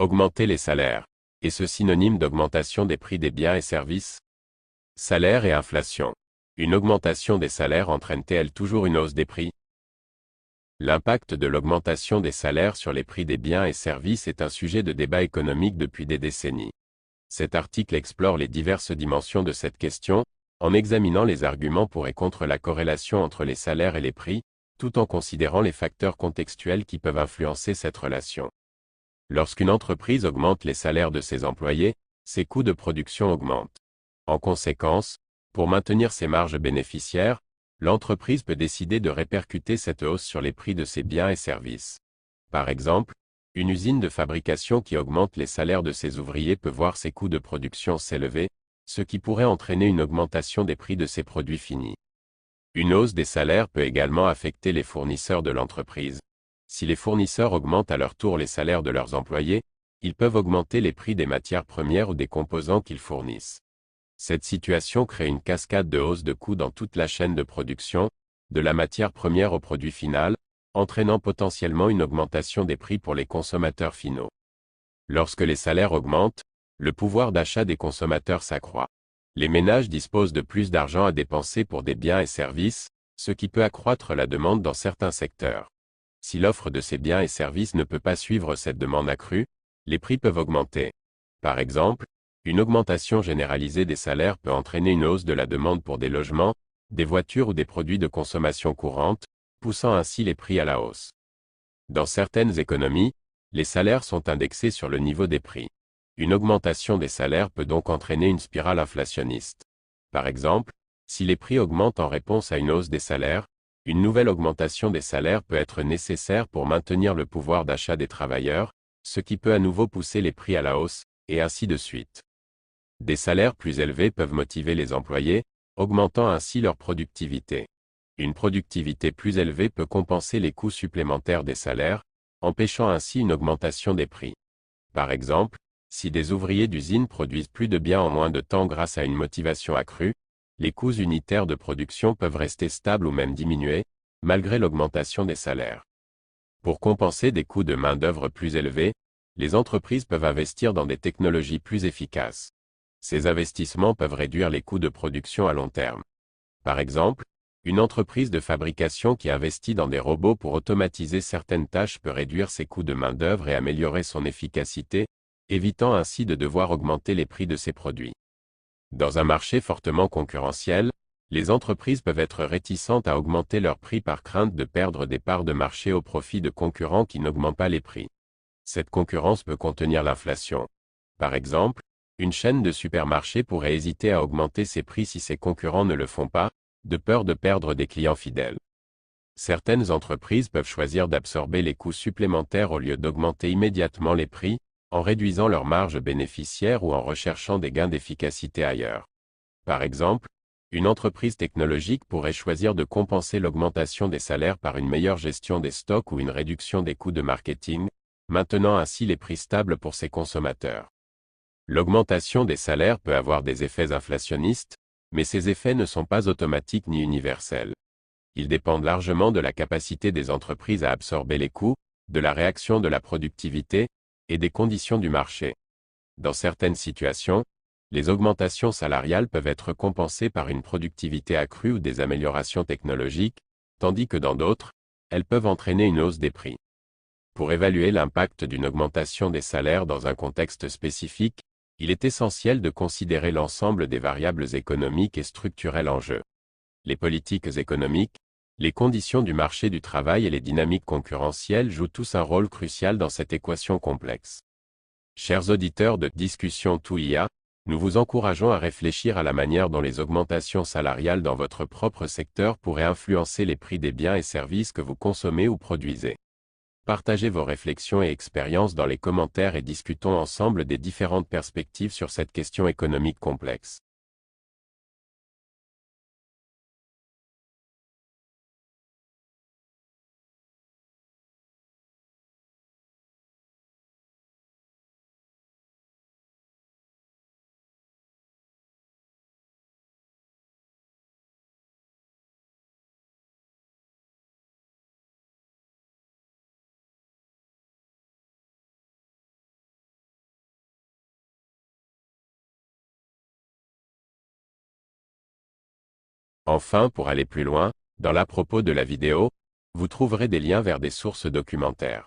Augmenter les salaires. Est-ce synonyme d'augmentation des prix des biens et services? Salaires et inflation. Une augmentation des salaires entraîne-t-elle toujours une hausse des prix? L'impact de l'augmentation des salaires sur les prix des biens et services est un sujet de débat économique depuis des décennies. Cet article explore les diverses dimensions de cette question, en examinant les arguments pour et contre la corrélation entre les salaires et les prix, tout en considérant les facteurs contextuels qui peuvent influencer cette relation. Lorsqu'une entreprise augmente les salaires de ses employés, ses coûts de production augmentent. En conséquence, pour maintenir ses marges bénéficiaires, l'entreprise peut décider de répercuter cette hausse sur les prix de ses biens et services. Par exemple, une usine de fabrication qui augmente les salaires de ses ouvriers peut voir ses coûts de production s'élever, ce qui pourrait entraîner une augmentation des prix de ses produits finis. Une hausse des salaires peut également affecter les fournisseurs de l'entreprise. Si les fournisseurs augmentent à leur tour les salaires de leurs employés, ils peuvent augmenter les prix des matières premières ou des composants qu'ils fournissent. Cette situation crée une cascade de hausse de coûts dans toute la chaîne de production, de la matière première au produit final, entraînant potentiellement une augmentation des prix pour les consommateurs finaux. Lorsque les salaires augmentent, le pouvoir d'achat des consommateurs s'accroît. Les ménages disposent de plus d'argent à dépenser pour des biens et services, ce qui peut accroître la demande dans certains secteurs. Si l'offre de ces biens et services ne peut pas suivre cette demande accrue, les prix peuvent augmenter. Par exemple, une augmentation généralisée des salaires peut entraîner une hausse de la demande pour des logements, des voitures ou des produits de consommation courante, poussant ainsi les prix à la hausse. Dans certaines économies, les salaires sont indexés sur le niveau des prix. Une augmentation des salaires peut donc entraîner une spirale inflationniste. Par exemple, si les prix augmentent en réponse à une hausse des salaires, une nouvelle augmentation des salaires peut être nécessaire pour maintenir le pouvoir d'achat des travailleurs, ce qui peut à nouveau pousser les prix à la hausse, et ainsi de suite. Des salaires plus élevés peuvent motiver les employés, augmentant ainsi leur productivité. Une productivité plus élevée peut compenser les coûts supplémentaires des salaires, empêchant ainsi une augmentation des prix. Par exemple, si des ouvriers d'usine produisent plus de biens en moins de temps grâce à une motivation accrue, les coûts unitaires de production peuvent rester stables ou même diminuer, malgré l'augmentation des salaires. Pour compenser des coûts de main-d'œuvre plus élevés, les entreprises peuvent investir dans des technologies plus efficaces. Ces investissements peuvent réduire les coûts de production à long terme. Par exemple, une entreprise de fabrication qui investit dans des robots pour automatiser certaines tâches peut réduire ses coûts de main-d'œuvre et améliorer son efficacité, évitant ainsi de devoir augmenter les prix de ses produits. Dans un marché fortement concurrentiel, les entreprises peuvent être réticentes à augmenter leurs prix par crainte de perdre des parts de marché au profit de concurrents qui n'augmentent pas les prix. Cette concurrence peut contenir l'inflation. Par exemple, une chaîne de supermarchés pourrait hésiter à augmenter ses prix si ses concurrents ne le font pas, de peur de perdre des clients fidèles. Certaines entreprises peuvent choisir d'absorber les coûts supplémentaires au lieu d'augmenter immédiatement les prix, en réduisant leurs marges bénéficiaires ou en recherchant des gains d'efficacité ailleurs. Par exemple, une entreprise technologique pourrait choisir de compenser l'augmentation des salaires par une meilleure gestion des stocks ou une réduction des coûts de marketing, maintenant ainsi les prix stables pour ses consommateurs. L'augmentation des salaires peut avoir des effets inflationnistes, mais ces effets ne sont pas automatiques ni universels. Ils dépendent largement de la capacité des entreprises à absorber les coûts, de la réaction de la productivité, et des conditions du marché. Dans certaines situations, les augmentations salariales peuvent être compensées par une productivité accrue ou des améliorations technologiques, tandis que dans d'autres, elles peuvent entraîner une hausse des prix. Pour évaluer l'impact d'une augmentation des salaires dans un contexte spécifique, il est essentiel de considérer l'ensemble des variables économiques et structurelles en jeu. Les politiques économiques, les conditions du marché du travail et les dynamiques concurrentielles jouent tous un rôle crucial dans cette équation complexe. Chers auditeurs de Discussion Tout IA, nous vous encourageons à réfléchir à la manière dont les augmentations salariales dans votre propre secteur pourraient influencer les prix des biens et services que vous consommez ou produisez. Partagez vos réflexions et expériences dans les commentaires et discutons ensemble des différentes perspectives sur cette question économique complexe. Enfin, pour aller plus loin, dans l'à propos de la vidéo, vous trouverez des liens vers des sources documentaires.